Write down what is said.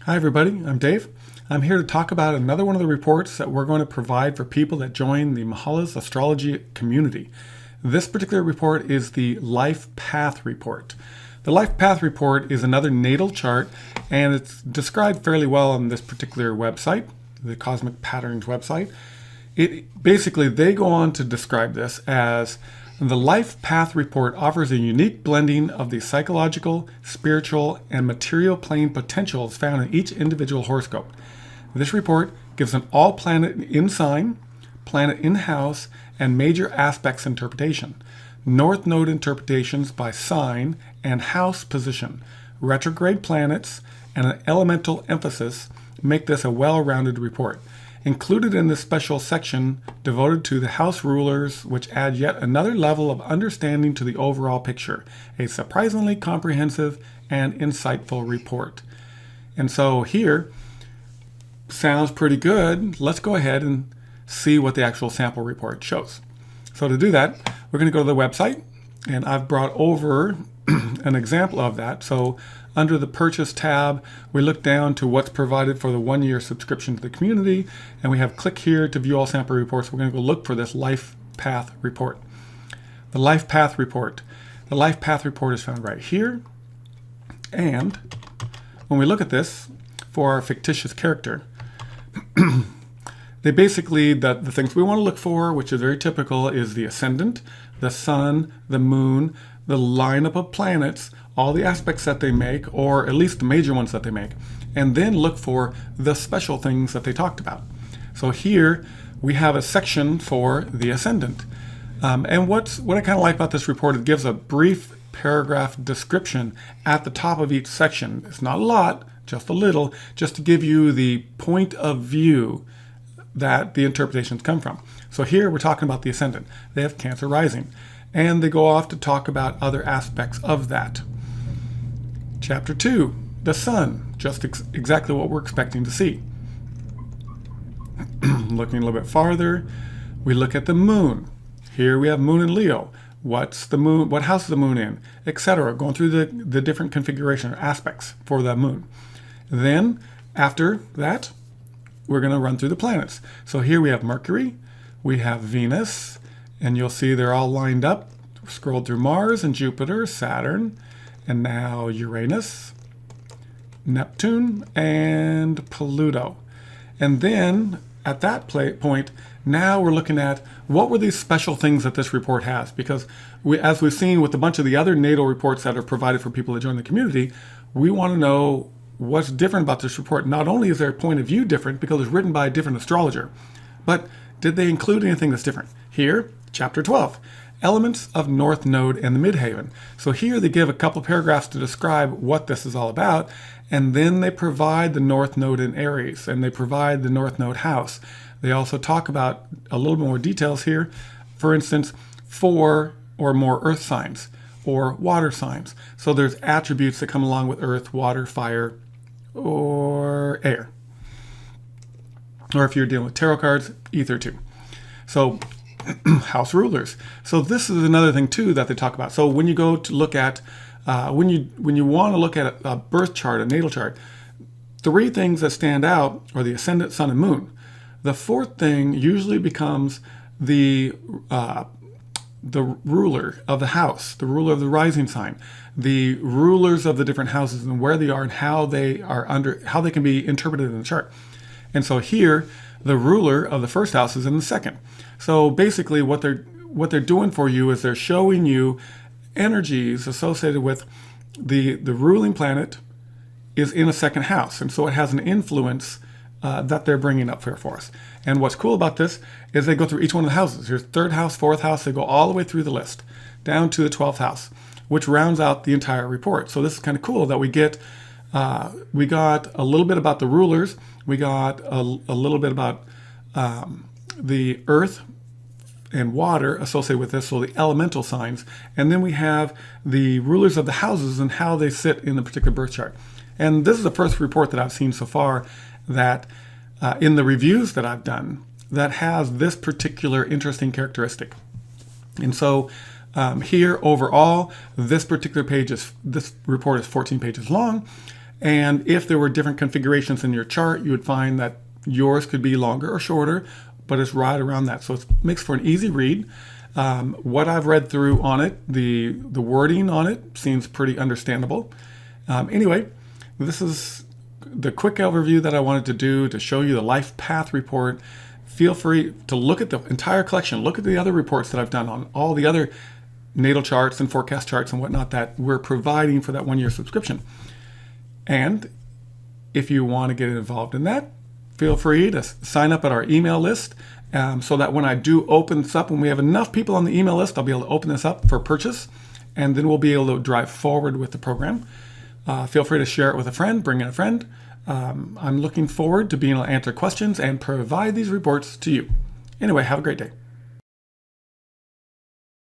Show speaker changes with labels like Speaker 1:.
Speaker 1: Hi everybody, I'm Dave. I'm here to talk about another one of the reports that we're going to provide for people that join the Mahala's Astrology community. This particular report is the Life Path Report. The Life Path Report is another natal chart, and it's described fairly well on this particular website, the Cosmic Patterns website. They go on to describe this as the Life Path Report offers a unique blending of the psychological, spiritual, and material plane potentials found in each individual horoscope. This report gives an all-planet in-sign, planet in-house, and major aspects interpretation, North Node interpretations by sign and house position, retrograde planets, and an elemental emphasis make this a well-rounded report. Included in this special section devoted to the house rulers, which add yet another level of understanding to the overall picture. A surprisingly comprehensive and insightful report. And so here, sounds pretty good. Let's go ahead and see what the actual sample report shows. So to do that, we're going to go to the website, and I've brought over an example of that. So under the purchase tab, we look down to what's provided for the 1-year subscription to the community, and we have click here to view all sample reports. We're going to go look for this Life Path Report. The Life Path Report. The Life Path Report is found right here. And when we look at this for our fictitious character, they basically, the things we want to look for, which is very typical, is the ascendant, the sun, the moon, the lineup of planets, all the aspects that they make, or at least the major ones that they make, and then look for the special things that they talked about. So here we have a section for the ascendant. And what I kind of like about this report, it gives a brief paragraph description at the top of each section. It's not a lot, just a little, just to give you the point of view that the interpretations come from. So here we're talking about the ascendant. They have Cancer rising, and they go off to talk about other aspects of that. Chapter 2, the sun, just exactly what we're expecting to see. Looking a little bit farther, we look at the moon. Here we have moon in Leo. What's the moon? What house is the moon in? Etc. Going through the different configuration or aspects for the moon. Then after that, we're going to run through the planets. So here we have Mercury, we have Venus, and you'll see they're all lined up. Scroll through Mars and Jupiter, Saturn, and now Uranus, Neptune, and Pluto. And then at that point, now we're looking at what were these special things that this report has. Because as we've seen with a bunch of the other natal reports that are provided for people that join the community, we want to know what's different about this report. Not only is their point of view different because it's written by a different astrologer, but did they include anything that's different? Here, chapter 12. Elements of North Node and the Midhaven. So here they give a couple of paragraphs to describe what this is all about, and then they provide the North Node in Aries, and they provide the North Node house. They also talk about a little more details here. For instance, 4 or more earth signs or water signs. So there's attributes that come along with earth, water, fire, or air. Or if you're dealing with tarot cards, ether too. So house rulers. So this is another thing too that they talk about. So when you go to look at, when you want to look at a birth chart, a natal chart, 3 things that stand out are the ascendant, sun, and moon. The 4th thing usually becomes the ruler of the house, the ruler of the rising sign, the rulers of the different houses and where they are and how they can be interpreted in the chart. And so here, the ruler of the first house is in the second. So basically what they're doing for you is they're showing you energies associated with the ruling planet is in a second house. And so it has an influence that they're bringing up here for us. And what's cool about this is they go through each one of the houses. Here's 3rd house, 4th house. They go all the way through the list down to the 12th house, which rounds out the entire report. So this is kind of cool that we got a little bit about the rulers. We got a little bit about the earth and water associated with this, so the elemental signs. And then we have the rulers of the houses and how they sit in the particular birth chart. And this is the first report that I've seen so far that in the reviews that I've done that has this particular interesting characteristic. And so here overall, this report is 14 pages long. And if there were different configurations in your chart, you would find that yours could be longer or shorter, but it's right around that. So it makes for an easy read. What I've read through on it, the wording on it seems pretty understandable. Anyway, this is the quick overview that I wanted to do to show you the life path report. Feel free to look at the entire collection. Look at the other reports that I've done on all the other natal charts and forecast charts and whatnot that we're providing for that 1-year subscription. And if you want to get involved in that, feel free to sign up at our email list so that when I do open this up, when we have enough people on the email list, I'll be able to open this up for purchase, and then we'll be able to drive forward with the program. Feel free to share it with a friend, bring in a friend. I'm looking forward to being able to answer questions and provide these reports to you. Anyway, have a great day.